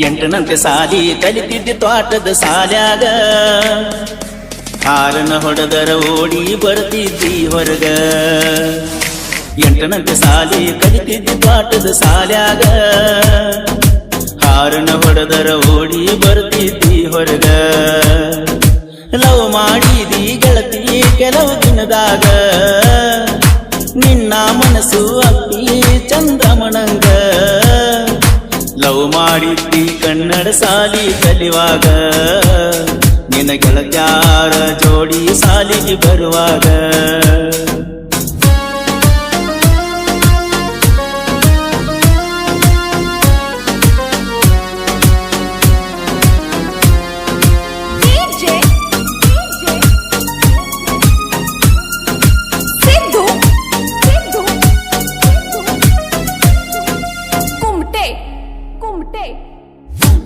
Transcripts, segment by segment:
ಎಂಟನಂತೆ ಸಾಲಿ ಕಲಿತಿದ್ದೆ ತ್ವಾಟದ ಸಾಲ್ಯಾಗ ಹಾರನ ಹೊಡೆದರ ಓಡಿ ಬರ್ತಿದ್ದಿ ಹೊರಗ ಎಂಟನಂತೆ ಸಾಲಿ ಕಲಿತಿದ್ದೆ ತ್ವಾಟದ ಸಾಲ್ಯಾಗ ಹಾರನ ಹೊಡೆದರ ಓಡಿ ಬರ್ತಿದ್ದಿ ಹೊರಗ ಲವ್ ಮಾಡಿದಿ ಗೆಳತಿ ಕೆಲವು ದಿನದಾಗ ನಿನ್ನ ಮನಸ್ಸು ಅಪ್ಪಿ ಚಂದ್ರಮಣಂಗ ಲವ್ ಮಾಡಿದ್ದಿ ಕನ್ನಡ ಸಾಲಿ ಕಲಿವಾಗ ನಿನ್ನ ಗೆಳತ್ಯಾರ ಜೋಡಿ ಸಾಲಿಗೆ ಬರುವಾಗ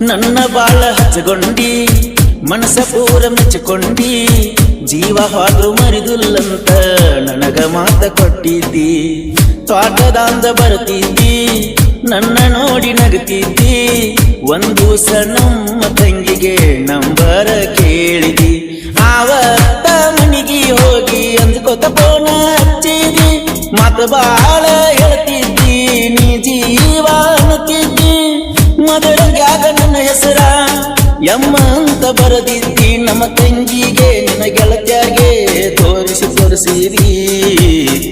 ನನ್ನ ಬಾಳ ಹಚ್ಚಗೊಂಡಿ ಮನಸ ಪೂರ ಮೆಚ್ಚಿಕೊಂಡಿ ಜೀವ ಹಾದ್ರು ಮರಿದುಲ್ಲಂತ ನನಗ ಮಾತ ಕೊಟ್ಟಿದ್ದಿ ತ್ವಾಟದಾಂದ ಬರ್ತಿದ್ದಿ ನನ್ನ ನೋಡಿ ನಗತಿದ್ದಿ ಒಂದು ನಮ್ಮ ತಂಗಿಗೆ ನಂಬರ ಕೇಳಿದಿ ಆವತ್ತ ಮನಿಗೆ ಹೋಗಿ ಅಂದ್ಕೊತ ಫೋನ ಹಚ್ಚಿದಿ ಮತ ಬಾಳ ಹೇಳ್ತಿದ್ದಿ ನೀ ಜೀವ ಅನ್ನುತ್ತಿದ್ದಿ ಮೊದಲಾಗ ನನ್ನ ಹೆಸರ ಎಮ್ಮ ಅಂತ ಬರದಿದ್ದಿ ನಮ್ಮ ತಂಗಿಗೆ ನಿನ್ನ ಗೆಳತ್ಯಾಗೆ ತೋರಿಸಿದಿ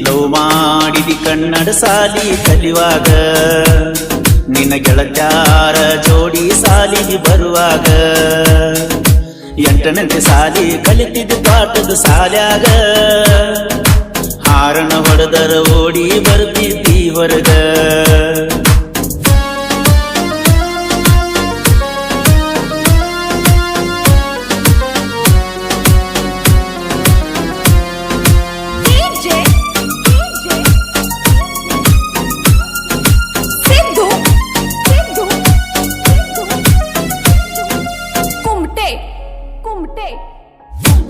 ಲವ್ ಮಾಡಿದಿ ಕನ್ನಡ ಸಾಲಿ ಕಲಿವಾಗ ನಿನ್ನ ಗೆಳತ್ಯಾರ ಜೋಡಿ ಸಾಲಿಗೆ ಬರುವಾಗ ಎಂಟನಂತೆ ಸಾಲಿ ಕಲಿತಿದ್ದ ತ್ವಾಟದ ಸಾಲ್ಯಾಗ ಹಾರನ ಹೊಡೆದರ ಓಡಿ ಬರ್ತಿದ್ದಿ ಹೊರಗ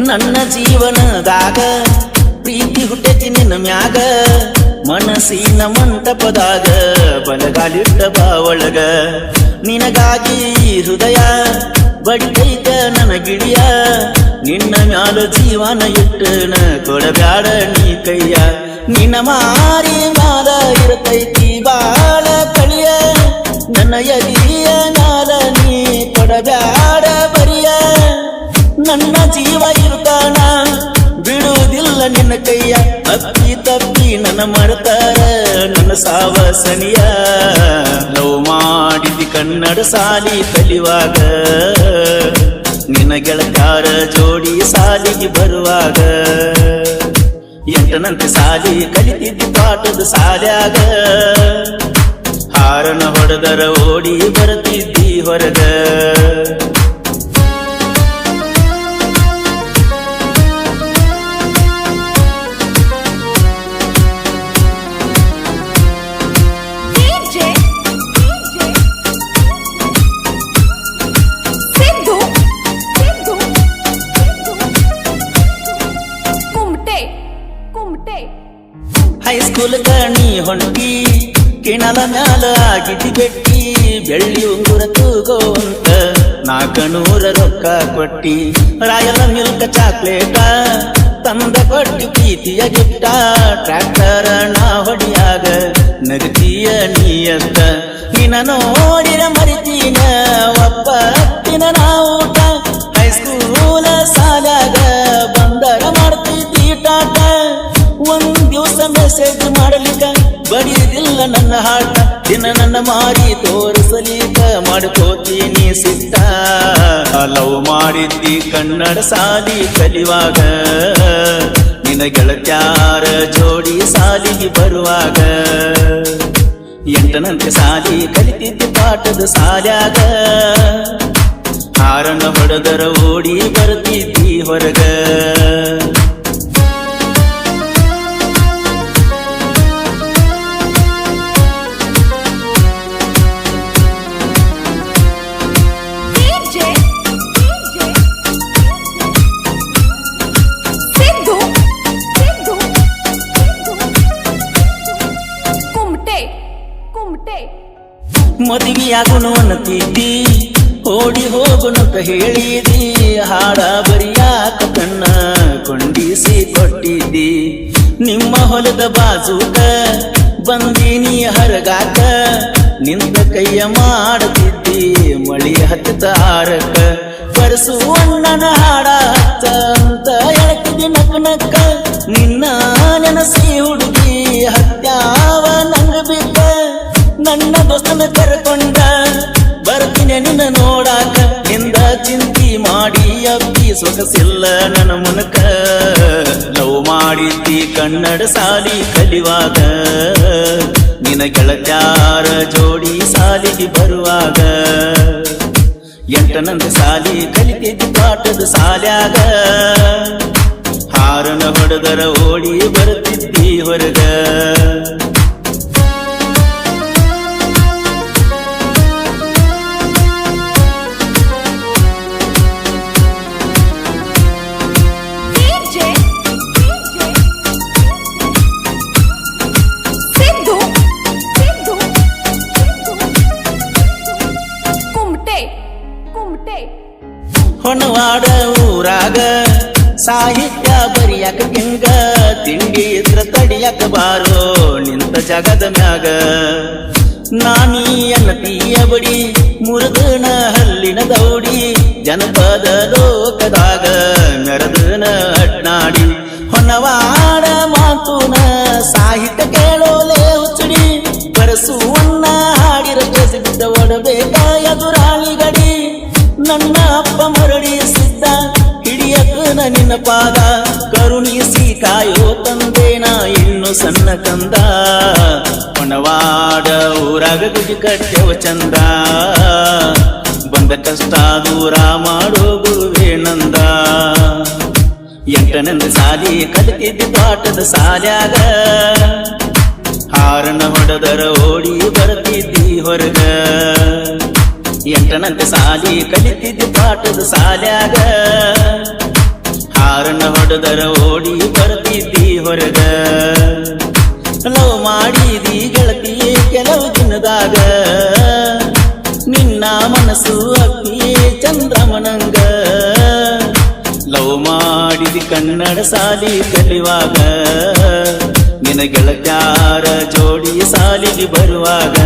ನನ್ನ ಜೀವನದಾಗ ಪ್ರೀತಿ ಹುಟ್ಟೈತಿ ನಿನ್ನ ಮ್ಯಾಗ ಮನಸ್ಸಿನ ಮಂಟಪದಾಗ ಬಲಗಾಲಿಟ್ಟ ಬಾವಳಗ ನಿನಗಾಗಿ ಹೃದಯ ಬಡಿತೈತ ನನ್ನ ಗಿಳಿಯ ನಿನ್ನ ಮ್ಯಾಲ ಜೀವನ ಇಟ್ಟನ ಕೊಡಬ್ಯಾಡ ನೀ ಕೈಯ ನಿನ್ನ ಮಾರಿ ಮ್ಯಾಲ ಇರತೈತಿ ಬಾಳ ಕಳಿಯ ನನ್ನ ಎದಿಯ ಮ್ಯಾಲ ನೀ ಕೊಡಬ್ಯಾಡ ಬರಿಯ ನನ್ನ ಜೀವ ಇರುತ್ತಾನ ಬಿಡುವುದಿಲ್ಲ ನಿನ್ನ ಕೈಯ ಅಪ್ಪಿ ತಪ್ಪಿ ನನ್ನ ಮರ್ತಾರ ನನ್ನ ಸಾವಸನಿಯ ಲವ್ ಮಾಡಿದಿ ಕನ್ನಡ ಸಾಲಿ ಕಲಿವಾಗ ನಿನ್ನ ಗೆಳತ್ಯಾರ ಜೋಡಿ ಸಾಲಿಗೆ ಬರುವಾಗ ಎಂಟನಂತೆ ಸಾಲಿ ಕಲಿತಿದ್ದಿ ತ್ವಾಟದ ಸಾಲ್ಯಾಗ ಹಾರನ ಹೊಡೆದರ ಓಡಿ ಬರ್ತಿದ್ದಿ ಹೊರಗ ಹೈಸ್ಕೂಲ್ ಕಣಿ ಹೊಂಟಿ ಕಿಣಲ ಮ್ಯಾಲ ಆಗಿದ್ದಿ ಬೆಟ್ಟಿ ಬೆಳ್ಳಿ ಉಂಗುರ ತೂಗೋಂತ 400 ರೊಕ್ಕ ಕೊಟ್ಟಿ ರಾಯಲ ಮಿಲ್ಕ ಚಾಕ್ಲೇಟ ತಂದ ಕೊಟ್ಟಿ ಪ್ರೀತಿಯ ಗಿಫ್ಟ ಟ್ರ್ಯಾಕ್ಟರ ನಾ ಹೊಡಿಯಾಗ ನಗತಿಯ ನೀಯಂತ ನಿನ್ನ ನೋಡಿರ ಮರಿತೀನ ಒಪ್ಪತ್ತಿನ ನಾ ಊಟ ಹೈಸ್ಕೂಲ ಸಾಲಾಗ ಬಂದರ ಮಾಡ್ತಿದ್ದಿ ಟಾಟ ಒಂದ್ ದಿವಸ ಮೆಸೇಜ್ ಮಾಡಲಿಕ್ಕ ಬಡಿದಿಲ್ಲ ನನ್ನ ಹಾಟ ದಿನ ನನ್ನ ಮಾರಿ ತೋರಿಸಲಿಕ್ಕ ಮಾಡ್ಕೋತೀನಿ ಸಿಟ್ಟ ಲವ್ ಮಾಡಿದ್ದಿ ಕನ್ನಡ ಸಾಲಿ ಕಲಿವಾಗ ನಿನ್ನ ಗೆಳತ್ಯಾರ ಜೋಡಿ ಸಾಲಿಗೆ ಬರುವಾಗ ಎಂಟನಂತೆ ಸಾಲಿ ಕಲಿತಿದ್ದ ಪಾಠದ ಸಾಲ್ಯಾಗ ಹಾರನ ಹೊಡೆದರ ಓಡಿ ಬರ್ತಿದ್ದಿ ಹೊರಗ ಮದುವೆಯಾಗುನು ಮಾಡುತ್ತಿದ್ದಿ ಓಡಿ ಹೋಗುನಂತ ಹೇಳಿದಿ ಹಾಡ ಬರಿಯಾಕ ಕಣ್ಣ ಕೊಂಡಿಸಿ ಕೊಟ್ಟಿದ್ದಿ ನಿಮ್ಮ ಹೊಲದ ಬಾಜೂಕ ಬಂದೀನಿ ಹರಗಾಕ ನಿಂತ ಕೈಯ ಮಾಡುತ್ತಿದ್ದಿ ಮಳಿ ಹತ್ತತ ಆರಕ ಬರಸು ಅಣ್ಣನ ಹಾಡ ಹತ್ತ ಅಂತ ಹೇಳ್ತಿದ್ದಿ ನಕ್ಕ ನಕ್ಕ ನಿನ್ನ ನೆನಸಿ ಹುಡುಗಿ ಹತ್ಯಾವ ನಂಗ ಬಿಟ್ಟ ನನ್ನ ದೋಸ್ತನ ಕರ್ಕೊಂಡ ಬರ್ತೀನಿ ನಿನ್ನ ನೋಡಾಕ ನಿಂದ ಚಿಂತಿ ಮಾಡಿ ಅಪ್ಪಿ ಸೊಗಸಿಲ್ಲ ನನ್ನ ಮುನಕ ಲವ್ ಮಾಡಿದ್ದಿ ಕನ್ನಡ ಸಾಲಿ ಕಲಿವಾಗ ನಿನ್ನ ಗೆಳತ್ಯಾರ ಜೋಡಿ ಸಾಲಿಗೆ ಬರುವಾಗ ಎಂಟನಂದ ಸಾಲಿ ಕಲಿತಿದ್ದಿ ಪಾಠದ ಸಾಲ್ಯಾಗ ಹಾರನ ಹೊಡೆದರ ಓಡಿ ಬರುತ್ತಿದ್ದಿ ಹೊರಗ ಹೊನವಾಡ ಊರಾಗ ಸಾಹಿತ್ಯ ಬರಿಯಾಕ ಹಿಂಗ ತಿಂಡಿ ಇದ್ರ ತಡಿಯಾಕ ಬಾರೋ ನಿಂತ ಜಗದ ಮ್ಯಾಗ ನಾನೀ ಅನ್ನತೀಯ ಬಡಿ ಮುರಿದನ ಹಲ್ಲಿನ ದೌಡಿ ಜನಪದ ಲೋಕದಾಗ ಮೆರದನ ಅಡ್ನಾಡಿ ಹೊನವಾಡ ಮಾತುನ ಸಾಹಿತ್ಯ ಕೇಳೋಲೆ ಹುಚ್ಚಡಿ ಬರಸುವನ್ನ ಹಾಡಿರ ಕೆಸಗಿದ್ದ ಒಡಬೇಕ ಎದುರಾಳಿ ಗಡಿ ನನ್ನ ಅಪ್ಪ ಮರಳಿಸಿದ್ದ ಹಿಡಿಯಕನ ನಿನ್ನ ಪಾದ ಕರುಣಿಸಿ ಕಾಯೋ ತಂದೇನ ಇನ್ನು ಸಣ್ಣ ಕಂದ ಹೊನವಾಡ ಊರಾಗ ಗುಡಿ ಕಟ್ಟೆವ ಚಂದ ಬಂದ ಕಷ್ಟ ದೂರ ಮಾಡೋ ಗುರುವೇನಂದ ಎಂಟನಂದ ಸಾಲಿ ಕಲಿತಿದ್ದಿ ಪಾಠದ ಸಾಲ್ಯಾಗ ಹಾರನ ಹೊಡೆದರ ಓಡಿ ಬರ್ತಿದ್ದಿ ಹೊರಗ ಎಂಟನಂತೆ ಸಾಲಿ ಕಲಿತಿದ್ದಿ ಪಾಠದ ಸಾಲ್ಯಾಗ ಹಾರನ ಹೊಡೆದರ ಓಡಿ ಬರ್ತಿದ್ದಿ ಹೊರಗ ಲವ್ ಮಾಡಿದಿ ಗೆಳತಿ ಕೆಲವು ದಿನದಾಗ ನಿನ್ನ ಮನಸ್ಸು ಅಕ್ಕಿ ಚಂದ್ರಮನಂಗ ಲವ್ ಮಾಡಿದಿ ಕನ್ನಡ ಸಾಲಿ ಕಲಿವಾಗ ನಿನ ಗೆಳತ್ಯಾರ ಜೋಡಿ ಸಾಲಿಗೆ ಬರುವಾಗ